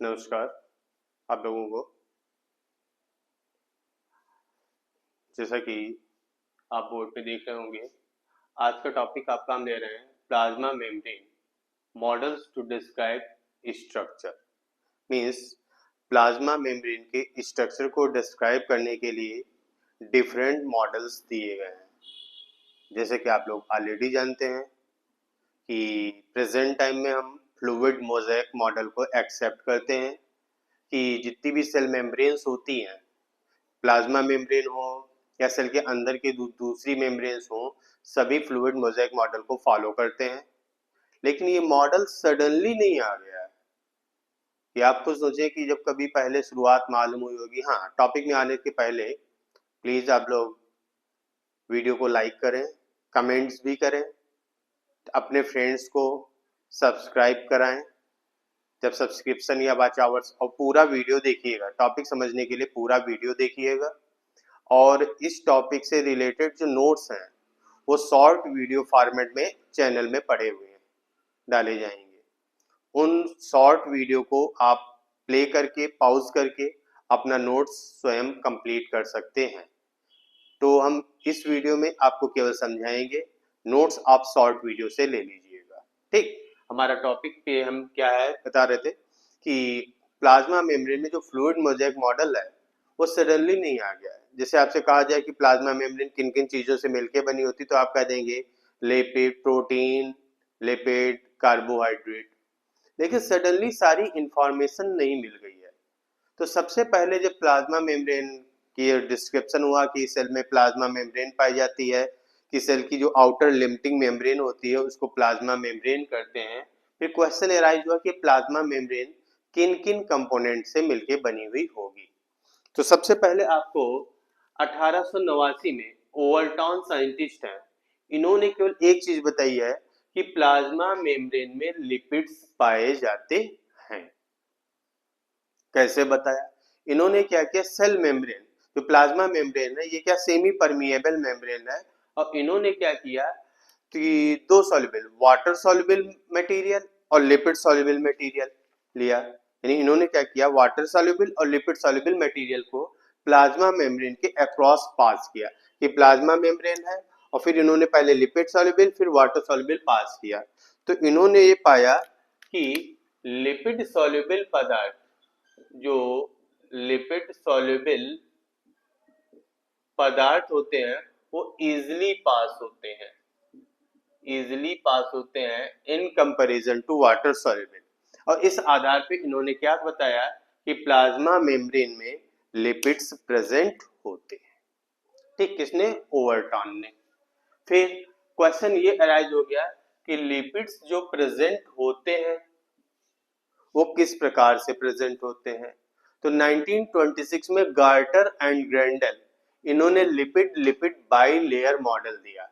नमस्कार आप लोगों को। जैसा कि आप बोर्ड पे देख रहे होंगे, आज का टॉपिक आपका हम ले रहे हैं plasma membrane models to describe structure. Means plasma membrane के स्ट्रक्चर को डिस्क्राइब करने के लिए डिफरेंट मॉडल्स दिए गए हैं। जैसे कि आप लोग ऑलरेडी जानते हैं कि प्रेजेंट टाइम में हम फ्लूइड मोज़ेक मॉडल को एक्सेप्ट करते हैं कि जितनी भी सेल मेम्ब्रेन्स होती हैं, प्लाज्मा मेम्ब्रेन हो या सेल के अंदर के दूसरी मेम्ब्रेन्स हो, सभी फ्लूइड मोज़ेक मॉडल को फॉलो करते हैं। लेकिन ये मॉडल सडनली नहीं आ गया है कि आप खुद सोचें कि जब कभी पहले शुरुआत मालूम हुई होगी। हाँ, टॉपिक में आने के पहले प्लीज़ आप लोग वीडियो को लाइक करें, कमेंट्स भी करें, अपने फ्रेंड्स को सब्सक्राइब कराएं। जब सब्सक्रिप्शन या वॉच आवर्स, और पूरा वीडियो देखिएगा, टॉपिक समझने के लिए पूरा वीडियो देखिएगा। और इस टॉपिक से रिलेटेड जो नोट्स हैं वो शॉर्ट वीडियो फॉर्मेट में चैनल में पड़े हुए हैं, डाले जाएंगे। उन शॉर्ट वीडियो को आप प्ले करके पॉज करके अपना नोट्स स्वयं कंप्लीट कर सकते हैं। तो हम इस वीडियो में आपको केवल समझाएंगे, नोट्स आप शॉर्ट वीडियो से ले लीजिएगा। ठीक, हमारा टॉपिक पे हम क्या है बता रहे थे कि प्लाज्मा मेम्ब्रेन में जो फ्लूइड मोज़ेक मॉडल है वो सडनली नहीं आ गया है। जैसे आपसे कहा जाए कि प्लाज्मा मेम्ब्रेन किन किन चीज़ों से मिलकर बनी होती, तो आप कह देंगे लिपिड, प्रोटीन, लिपिड, कार्बोहाइड्रेट। लेकिन सडनली सारी इंफॉर्मेशन नहीं मिल गई है। तो सबसे पहले जब प्लाज्मा मेम्ब्रेन की डिस्क्रिप्शन हुआ कि सेल में प्लाज्मा मेम्ब्रेन पाई जाती है, कि सेल की जो आउटर लिमिटिंग मेम्ब्रेन होती है उसको प्लाज्मा मेम्ब्रेन करते हैं। फिर क्वेश्चन एराइज हुआ कि प्लाज्मा मेम्ब्रेन किन किन कंपोनेंट से मिलके बनी हुई होगी। तो सबसे पहले आपको 1889 में ओवरटॉन साइंटिस्ट हैं, इन्होंने केवल एक चीज बताई है कि प्लाज्मा मेम्ब्रेन में लिपिड्स पाए जाते हैं। कैसे बताया? इन्होंने क्या किया, सेल मेम्ब्रेन, जो प्लाज्मा मेम्ब्रेन है ये क्या सेमी परमिएबल मेम्ब्रेन है, और इन्होंने क्या किया कि दो सॉल्युबल वाटर सॉल्युबल मटेरियल और लिपिड सॉल्युबल मटेरियल लिया। यानी इन्होंने क्या किया, वाटर सॉल्युबल और लिपिड सॉल्युबल मटेरियल को प्लाज्मा मेम्ब्रेन के अक्रॉस पास किया कि प्लाज्मा मेम्ब्रेन है, और फिर इन्होंने पहले लिपिड सॉल्युबल फिर वाटर सॉल्युबल पास किया। तो इन्होंने ये पाया कि लिपिड सॉल्युबल पदार्थ, जो लिपिड सॉल्युबल पदार्थ होते हैं वो इजिली पास होते हैं in comparison to water soluble. और इस आधार पे इन्होंने क्या बताया कि प्लाज्मा मेम्ब्रेन में लिपिड्स प्रेजेंट होते हैं। ठीक, किसने? ओवरटॉन ने। फिर क्वेश्चन ये अराइज हो गया कि लिपिड्स जो प्रेजेंट होते हैं वो किस प्रकार से प्रेजेंट होते हैं। तो 1926 में गार्टर एंड ग्रेंडल, इन्होंने lipid lipid by layer model दिया।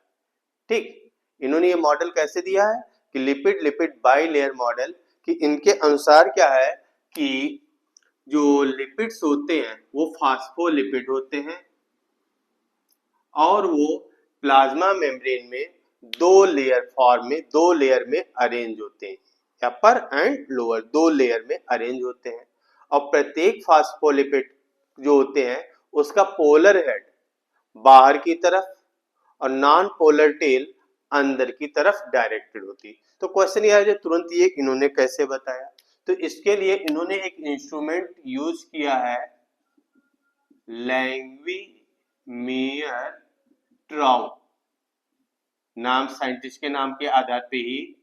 ठीक, इन्होंने ये मॉडल कैसे दिया है कि lipid lipid by layer model, कि इनके अनुसार क्या है कि जो लिपिड्स होते हैं वो फास्फोलिपिड होते हैं, और वो प्लाज्मा मेम्ब्रेन में दो लेयर फॉर्म में, दो लेयर में अरेंज होते हैं, अपर एंड लोअर दो लेयर में अरेंज होते हैं। और प्रत्येक फास्फोलिपिड जो होते हैं उसका पोलर हेड बाहर की तरफ और नॉन पोलर टेल अंदर की तरफ डायरेक्टेड होती। तो क्वेश्चन यह है जो तुरंत ये इन्होंने कैसे बताया, तो इसके लिए इन्होंने एक इंस्ट्रूमेंट यूज किया है, लैंग्विमियर ट्राउ नाम, साइंटिस्ट के नाम के आधार पे ही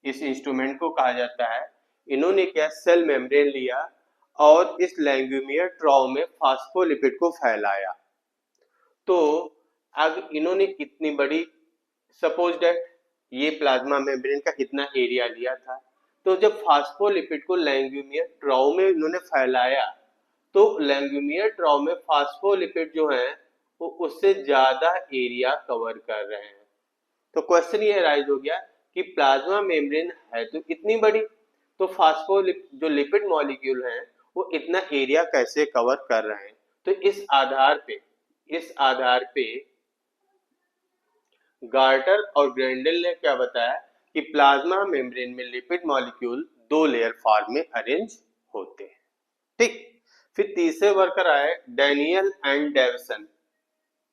इस इंस्ट्रूमेंट को कहा जाता है। इन्होंने क्या, सेल मेम्ब्रेन लिया और इस लैंग्विमियर ट्राउ में फास्फोलिपिड को फैलाया। तो अब इन्होंने इतनी बड़ी, सपोज दैट ये प्लाज्मा मेम्ब्रेन का इतना एरिया लिया था, तो जब फास्फोलिपिड को लैंग्विमियर ट्राउ में इन्होंने फैलाया तो लैंग्विमियर ट्राउ में फास्फोलिपिड जो है वो उससे ज्यादा एरिया कवर कर रहे हैं। तो क्वेश्चन ये राइज हो गया कि प्लाज्मा मेम्ब्रेन है तो इतनी बड़ी, तो फास्फोलिपिड जो लिपिड मॉलिक्यूल हैं वो इतना एरिया कैसे कवर कर रहे हैं। तो इस आधार पे गार्टर और ग्रेंडल ने क्या बताया कि प्लाज्मा मेम्ब्रेन में लिपिड मॉलिक्यूल दो लेयर फॉर्म में अरेंज होते हैं। ठीक, फिर तीसरे वर्कर आए Daniel and Davison.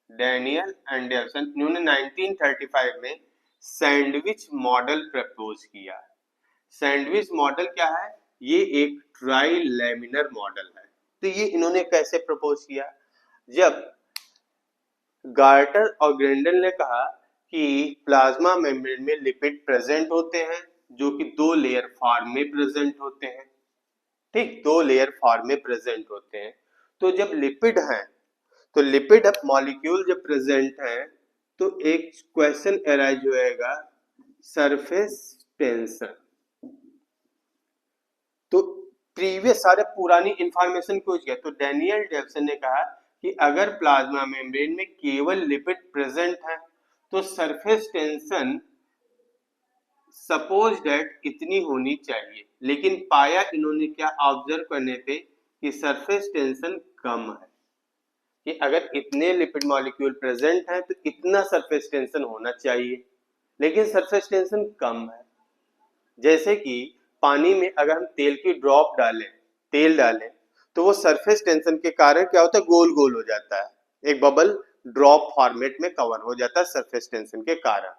Daniel and Davison इन्होंने 1935 में सैंडविच मॉडल प्रपोज किया। सैंडविच मॉडल क्या है? ये एक ट्राई लैमिनर मॉडल है। तो ये इन्होंने कैसे प्रपोज किया? जब गार्टर और ग्रेंडल ने कहा कि प्लाज्मा मेम्ब्रेन में लिपिड प्रेजेंट होते हैं जो कि दो लेयर फॉर्म में प्रेजेंट होते हैं। ठीक, दो लेयर फॉर्म में प्रेजेंट होते हैं। तो जब लिपिड हैं, तो लिपिड मॉलिक्यूल जब प्रेजेंट है तो एक क्वेश्चन अराइज होएगा, सरफेस टेंशन। तो प्रीवियस सारे पुरानी इंफॉर्मेशन पूछ गया। तो डैनियल डेविसन ने कहा कि अगर प्लाज्मा मेम्ब्रेन में केवल लिपिड प्रेजेंट है तो सरफेस टेंशन सपोज दैट इतनी होनी चाहिए, लेकिन पाया इन्होंने क्या ऑब्जर्व करने पे कि सरफेस टेंशन कम है, कि अगर इतने लिपिड मॉलिक्यूल प्रेजेंट हैं तो इतना सरफेस टेंशन होना चाहिए, लेकिन सरफेस टेंशन कम है। जैसे कि पानी में अगर हम तेल की ड्रॉप डालें, तेल डालें, तो वो सरफेस टेंशन के कारण क्या होता है, गोल गोल हो जाता है, एक बबल ड्रॉप फॉर्मेट में कवर हो जाता है सरफेस टेंशन के कारण।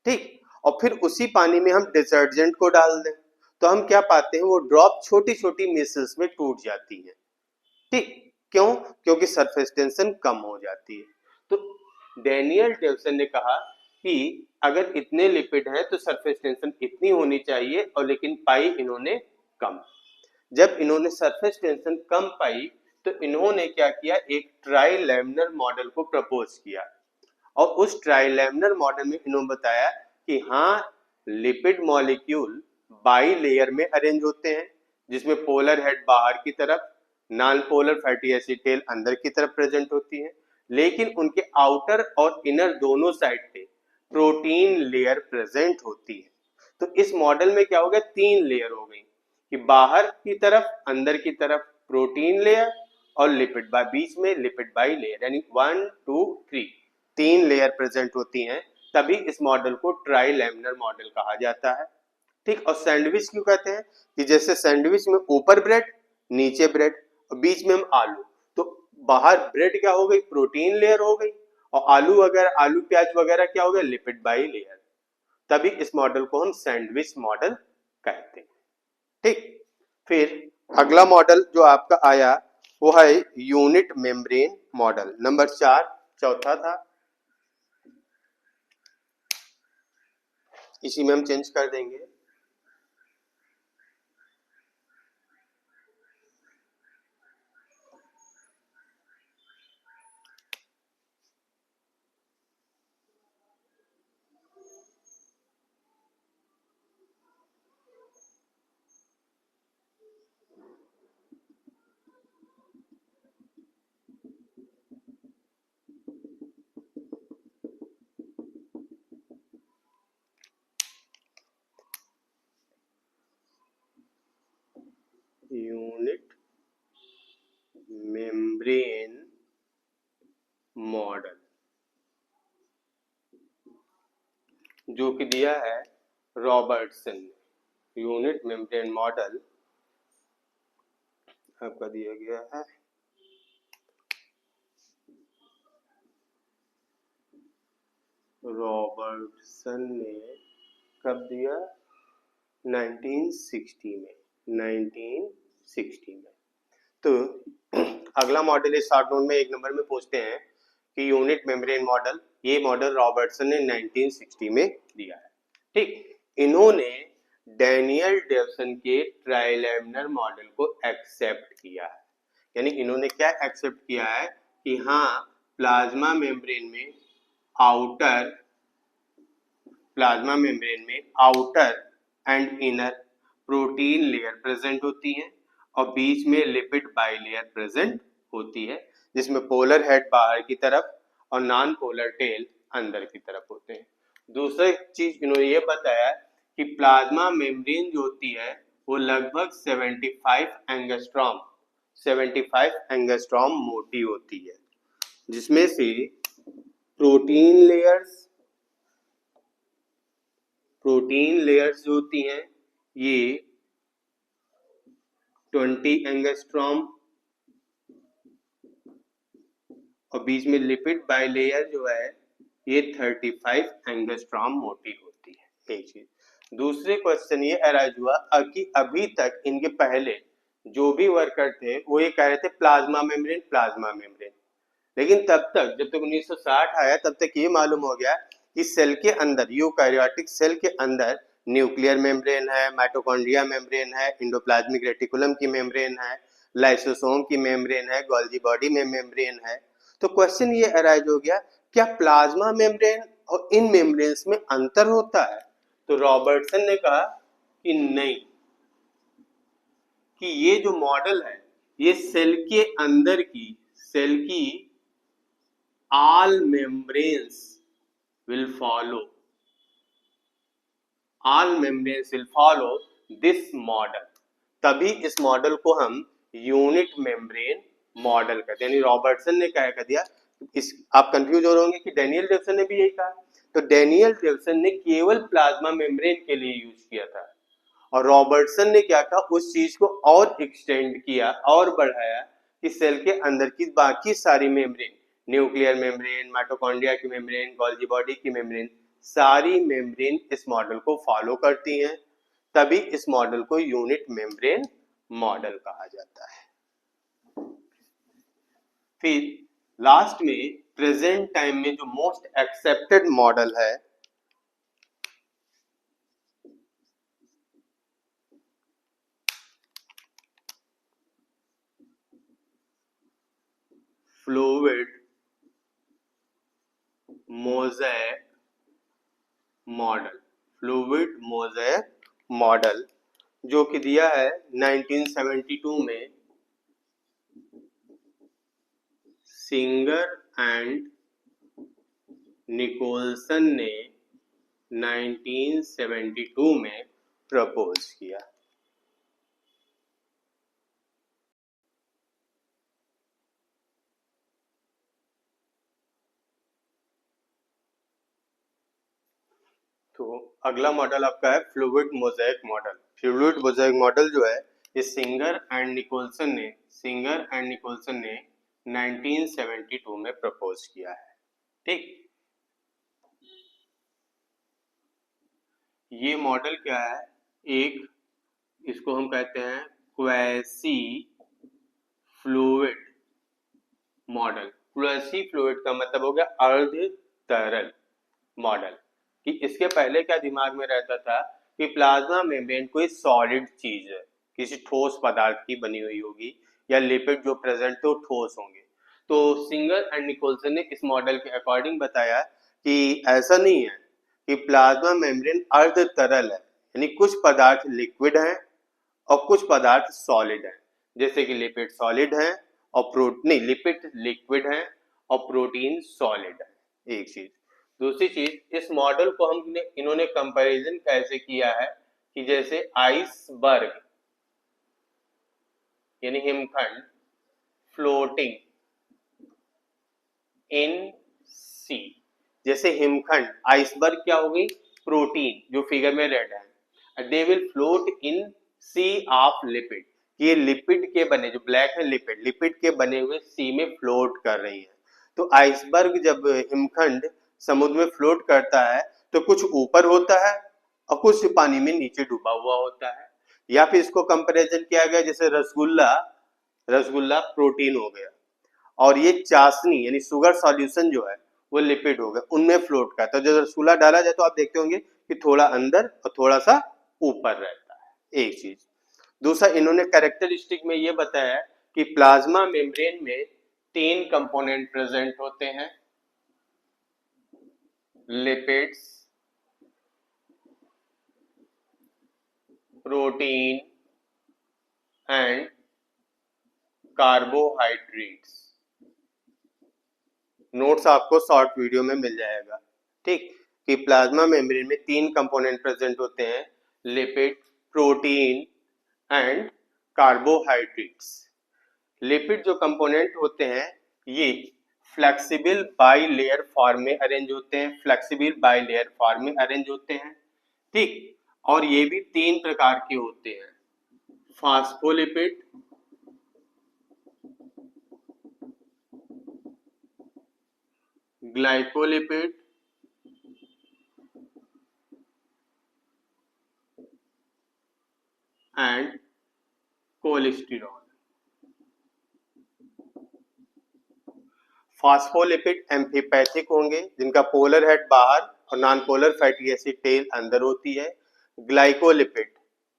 ठीक, और फिर उसी पानी में हम डिटर्जेंट को डाल दें तो हम क्या पाते हैं, वो ड्रॉप छोटी छोटी मिसल्स में टूट जाती है। ठीक, क्यों? क्योंकि सरफेस टेंशन कम हो जाती है। तो डैनियल डेविसन ने कहा कि अगर इतने लिपिड हैं तो सरफेस टेंशन इतनी होनी चाहिए, और लेकिन पाई इन्होंने कम। जब इन्होंने सरफेस टेंशन कम पाई तो इन्होंने क्या किया, एक ट्राई लैमिनर मॉडल को प्रपोज किया। और उस ट्राई लैमिनर मॉडल में इन्होंने बताया कि हाँ, लिपिड मॉलिक्यूल बाई लेयर में अरेंज होते हैं, जिसमें पोलर हेड बाहर की तरफ, non polar fatty acid tail अंदर की तरफ प्रेजेंट होती है, लेकिन उनके आउटर और इनर दोनों साइड पे प्रोटीन लेयर प्रेजेंट होती है। तो इस मॉडल में क्या हो गया, तीन लेयर हो गई, कि बाहर की तरफ, अंदर की तरफ प्रोटीन लेयर और लिपिड बाय, बीच में लिपिड बाई लेयर, यानी 1 2 3 तीन लेयर प्रेजेंट होती हैं। तभी इस मॉडल को ट्राई लैमिनर मॉडल कहा जाता है। ठीक, और सैंडविच क्यों कहते हैं, कि जैसे सैंडविच में ऊपर ब्रेड, नीचे ब्रेड और बीच में हम आलू, तो बाहर ब्रेड क्या हो गई, प्रोटीन लेयर हो गई, और आलू वगैरह, आलू प्याज वगैरह क्या हो गया, लिपिड बाई लेयर। तभी इस मॉडल को हम सैंडविच मॉडल कहते हैं। ठीक, फिर अगला मॉडल जो आपका आया वो है यूनिट मेम्ब्रेन मॉडल, नंबर 4, चौथा था। इसी में हम चेंज कर देंगे। यूनिट मेम्ब्रेन मॉडल जो कि दिया है रॉबर्टसन ने। यूनिट मेम्ब्रेन मॉडल आपका दिया गया है रॉबर्टसन ने, कब दिया, 1960 में, 1960 में। तो अगला मॉडल इस शॉर्ट नोट में एक नंबर में पूछते हैं कि यूनिट मेम्ब्रेन मॉडल, ये मॉडल रॉबर्टसन ने 1960 में दिया है। ठीक, इन्होंने डैनियल डेविसन के ट्राइलैमिनर मॉडल को एक्सेप्ट किया है। यानी इन्होंने क्या एक्सेप्ट किया है कि हाँ, प्लाज्मा मेम्ब्रेन में आउटर, प्लाज्मा मेम्ब्रेन में outer and inner protein layer present होती हैं, और बीच में लिपिड बाइलेयर प्रेजेंट होती है, जिसमें पोलर हेड बाहर की तरफ और नॉन पोलर टेल अंदर की तरफ होते हैं। दूसरी चीज इन्होंने ये बताया कि प्लाज्मा मेम्ब्रेन जो होती है वो लगभग 75 एंगस्ट्रॉम मोटी होती है, जिसमें से प्रोटीन लेयर्स जो होती हैं ये 20 एंगस्ट्रॉम, और बीच में लिपिड बाइलेयर जो है ये 35 एंगस्ट्रॉम मोटी होती है। एक चीज। दूसरे क्वेश्चन ये अराइज हुआ कि अभी तक इनके पहले जो भी वर्कर थे वो ये कह रहे थे प्लाज्मा मेम्ब्रेन, प्लाज्मा मेम्ब्रेन, लेकिन तब तक जब तक 1960 आया तब तक ये मालूम हो गया कि सेल के अंदर, यूकैरियोटिक सेल के अंदर न्यूक्लियर मेम्ब्रेन है, माइटोकॉन्ड्रिया मेम्ब्रेन है, इंडोप्लाज्मिक रेटिकुलम की मेम्ब्रेन है, लाइसोसोम की मेम्ब्रेन है, गोल्गी बॉडी में मेम्ब्रेन है। तो क्वेश्चन ये अराइज हो गया, क्या प्लाज्मा मेम्ब्रेन और इन मेम्ब्रेन्स में अंतर होता है? तो रॉबर्टसन ने कहा कि नहीं, कि ये जो मॉडल है ये सेल के अंदर की, सेल की all membranes will follow, all membranes will follow this model। तभी इस मॉडल को हम यूनिट मेम्ब्रेन मॉडल कहते हैं। यानी रॉबर्टसन ने क्या कह दिया, इस आप कंफ्यूज हो रहे होंगे कि डैनियल डेविसन ने भी यही कहा। तो डैनियल डेविसन ने केवल प्लाज्मा मेम्ब्रेन के लिए यूज किया था, और रॉबर्टसन ने क्या कहा, उस चीज को और एक्सटेंड किया और बढ़ाया कि सेल के अंदर की बाकी सारी मेम्ब्रेन, न्यूक्लियर मेम्ब्रेन, माइटोकॉन्ड्रिया की मेम्ब्रेन, गोल्गी बॉडी की मेम्ब्रेन, सारी मेम्ब्रेन इस मॉडल को फॉलो करती हैं। तभी इस मॉडल को यूनिट मेम्ब्रेन मॉडल कहा जाता है। फिर लास्ट में प्रेजेंट टाइम में जो मोस्ट एक्सेप्टेड मॉडल है fluid mosaic model, fluid mosaic model, जो कि दिया है 1972 में सिंगर एंड निकोलसन ने 1972 में प्रपोज किया। तो अगला मॉडल आपका है fluid mosaic model. Fluid mosaic model जो है ये सिंगर एंड निकोलसन ने 1972 में प्रपोज किया है। ठीक, ये मॉडल क्या है, एक इसको हम कहते हैं quasi fluid model. Quasi fluid का मतलब हो गया अर्ध तरल मॉडल। कि इसके पहले क्या दिमाग में रहता था कि प्लाज्मा मेम्ब्रेन कोई सॉलिड चीज है, किसी ठोस पदार्थ की बनी हुई होगी, या लिपिड जो प्रेजेंट थे वो ठोस होंगे। तो सिंगर एंड निकोलसन ने इस मॉडल के अकॉर्डिंग बताया कि ऐसा नहीं है, कि प्लाज्मा मेम्ब्रेन अर्ध तरल है, यानी कुछ पदार्थ लिक्विड हैं और कुछ पदार्थ सॉलिड हैं। जैसे कि लिपिड सॉलिड है और प्रोटीन, लिपिड लिक्विड है और प्रोटीन सॉलिड है, एक चीज। दूसरी चीज, इस मॉडल को हमने, इन्होंने कंपैरिजन कैसे किया है कि जैसे आइसबर्ग यानी हिमखंड फ्लोटिंग इन सी, जैसे हिमखंड, आइसबर्ग क्या हो गई, प्रोटीन जो फिगर में रेड है, they will float in sea of lipid, ये लिपिड के बने, जो ब्लैक है लिपिड, लिपिड के बने हुए सी में फ्लोट कर रही है। तो आइसबर्ग जब हिमखंड समुद्र में फ्लोट करता है तो कुछ ऊपर होता है और कुछ पानी में नीचे डूबा हुआ होता है। या फिर इसको कंपैरिजन किया गया जैसे रसगुल्ला, रसगुल्ला प्रोटीन हो गया और ये चाशनी यानी शुगर सॉल्यूशन जो है वो लिपिड हो गया, उनमें फ्लोट करता है। तो जब रसगुल्ला डाला जाए तो आप देखते होंगे कि थोड़ा अंदर और थोड़ा सा ऊपर रहता है, एक चीज। दूसरा, इन्होंने कैरेक्टरिस्टिक में ये बताया कि प्लाज्मा मेम्ब्रेन में 3 कंपोनेंट प्रेजेंट होते हैं, lipids, protein and carbohydrates. Notes आपको शॉर्ट वीडियो में मिल जाएगा। ठीक, कि प्लाज्मा मेम्ब्रेन में 3 कंपोनेंट प्रेजेंट होते हैं, lipid, protein and carbohydrates. Lipid जो कंपोनेंट होते हैं ये फ्लेक्सिबल बाई लेयर फॉर्म में अरेंज होते हैं, फ्लेक्सिबल बाई लेयर फॉर्म में अरेंज होते हैं। ठीक, और ये भी 3 प्रकार के होते हैं, phospholipid, glycolipid and cholesterol. Phospholipid amphipathic होंगे जिनका पोलर हेड बाहर और non polar fatty acid tail अंदर होती है। ग्लाइकोलिपिड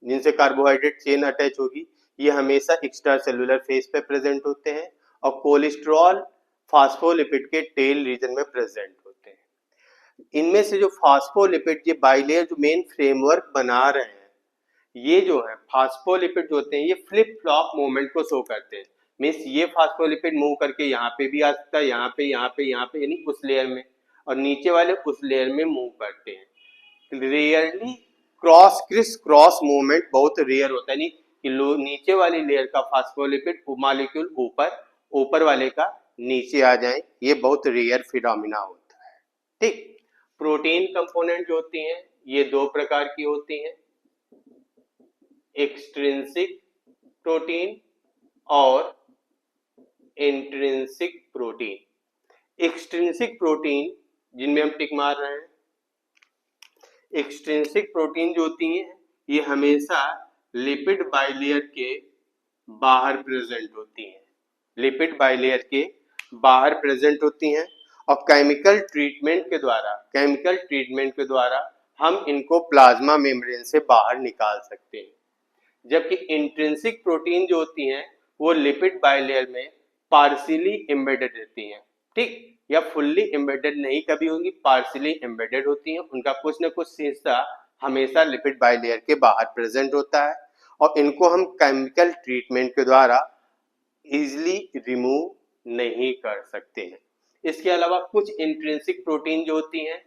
जिनसे कार्बोहाइड्रेट चेन अटैच होगी, ये हमेशा एक्स्ट्रा सेलुलर फेस पे प्रेजेंट होते हैं। और कोलेस्ट्रॉल फास्फोलिपिड के टेल रीजन में प्रेजेंट होते हैं। इनमें से जो फास्फोलिपिड ये बाइलेयर जो मेन फ्रेमवर्क बना रहे हैं, ये जो है फास्फोलिपिड जो होते हैं ये फ्लिप फ्लॉप मूवमेंट को शो करते हैं। मीन्स ये फास्फोलिपिड मूव करके यहाँ पे भी आ सकता है, यहाँ पे यानी उस लेयर में, और नीचे वाले उस लेयर में मूव करते हैं। रेयरली क्रिस क्रॉस मूवमेंट बहुत रेयर होता है, नहीं कि नीचे वाली लेयर का फास्फोलिपिड मॉलिक्यूल ऊपर वाले का नीचे आ जाए, ये बहुत रेयर फिनोमिना होता है। ठीक, प्रोटीन कंपोनेंट जो होती हैं ये दो प्रकार की होती हैं, एक्सट्रिंसिक प्रोटीन और इंट्रिंसिक प्रोटीन। एक्सट्रिंसिक प्रोटीन जिनमें हम टिक मार रहे हैं, एक्सट्रिंसिक प्रोटीन जो होती हैं ये हमेशा लिपिड बाइलेयर के बाहर प्रेजेंट होती हैं, लिपिड बाइलेयर के बाहर प्रेजेंट होती हैं और केमिकल ट्रीटमेंट के द्वारा हम इनको प्लाज्मा मेम्ब्रेन से बाहर निकाल सकते हैं। जबकि इंट्रिंसिक प्रोटीन जो होती हैं वो लिपिड बाइलेयर में पार्शियली एम्बेडेड रहती हैं, ठीक, या फुल्ली एम्बेडेड नहीं कभी होंगी, पार्शियली एम्बेडेड होती हैं। उनका कुछ न कुछ हिस्सा हमेशा लिपिड बाइलेयर के बाहर प्रेजेंट होता है और इनको हम केमिकल ट्रीटमेंट के द्वारा इजिली रिमूव नहीं कर सकते हैं। इसके अलावा कुछ इंट्रिंसिक प्रोटीन जो होती हैं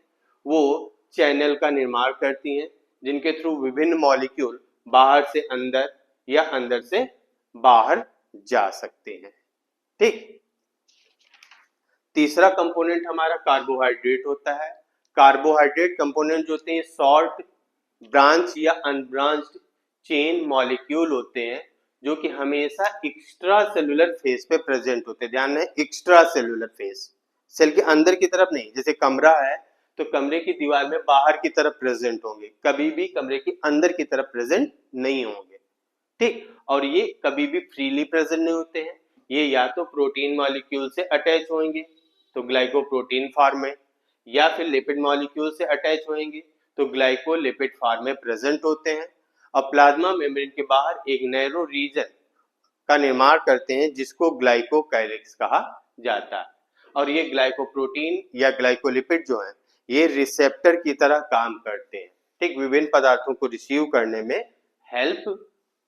वो चैनल का निर्माण करती हैं जिनके थ्रू विभिन्न मॉलिक्यूल बाहर से अंदर या अंदर से बाहर जा सकते हैं। ठीक, तीसरा कंपोनेंट हमारा कार्बोहाइड्रेट होता है। कार्बोहाइड्रेट कंपोनेंट जो होते हैं शॉर्ट ब्रांच या अनब्रांच्ड चेन मॉलिक्यूल होते हैं जो कि हमेशा एक्स्ट्रा सेलुलर फेस पे प्रेजेंट होते हैं। ध्यान है, एक्स्ट्रा सेलुलर फेस, सेल के अंदर की तरफ नहीं। जैसे कमरा है तो कमरे की दीवार में बाहर की तरफ प्रेजेंट होंगे, कभी भी कमरे के अंदर की तरफ प्रेजेंट नहीं होंगे। ठीक, और ये कभी भी फ्रीली प्रेजेंट नहीं होते हैं, ये या तो प्रोटीन मॉलिक्यूल से अटैच होंगे तो ग्लाइकोप्रोटीन फॉर्म में, या फिर लिपिड मॉलिक्यूल से अटैच होंगे तो ग्लाइकोलिपिड फॉर्म में प्रेजेंट होते हैं और प्लाज्मा मेम्ब्रेन के बाहर एक नैरो रीजन का निर्माण करते हैं जिसको ग्लाइकोकाइलिक्स कहा जाता है। और ये ग्लाइकोप्रोटीन या ग्लाइकोलिपिड जो है ये रिसेप्टर की तरह काम करते हैं, ठीक, विभिन्न पदार्थों को रिसीव करने में हेल्प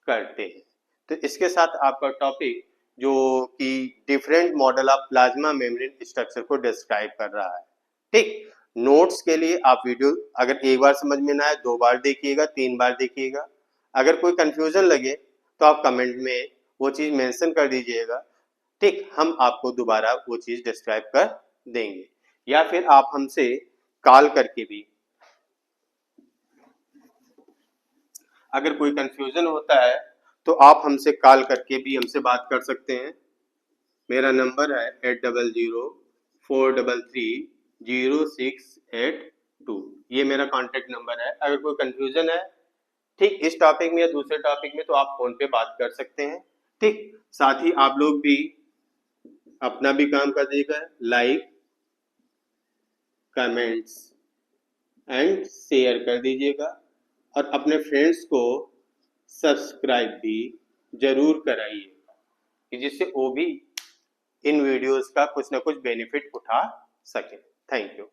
करते हैं। तो इसके साथ आपका टॉपिक जो कि different model of plasma membrane structure को डिस्क्राइब कर रहा है। ठीक, नोट्स के लिए आप वीडियो अगर एक बार समझ में ना आए 2 बार देखिएगा, 3 बार देखिएगा। अगर कोई कंफ्यूजन लगे तो आप कमेंट में वो चीज मेंशन कर दीजिएगा, ठीक, हम आपको दोबारा वो चीज डिस्क्राइब कर देंगे। या फिर आप हमसे कॉल करके भी, अगर कोई कंफ्यूजन होता है तो आप हमसे कॉल करके भी हमसे बात कर सकते हैं। मेरा नंबर है 8004330682, ये मेरा कॉन्टेक्ट नंबर है। अगर कोई कंफ्यूजन है, ठीक, इस टॉपिक में या दूसरे टॉपिक में, तो आप फोन पे बात कर सकते हैं। ठीक, साथ ही आप लोग भी अपना भी काम कर दीजिएगा, लाइक, कमेंट्स एंड शेयर कर दीजिएगा और अपने फ्रेंड्स को सब्सक्राइब भी जरूर कराइएगा जिससे वो भी इन वीडियोस का कुछ ना कुछ बेनिफिट उठा सके। Thank you.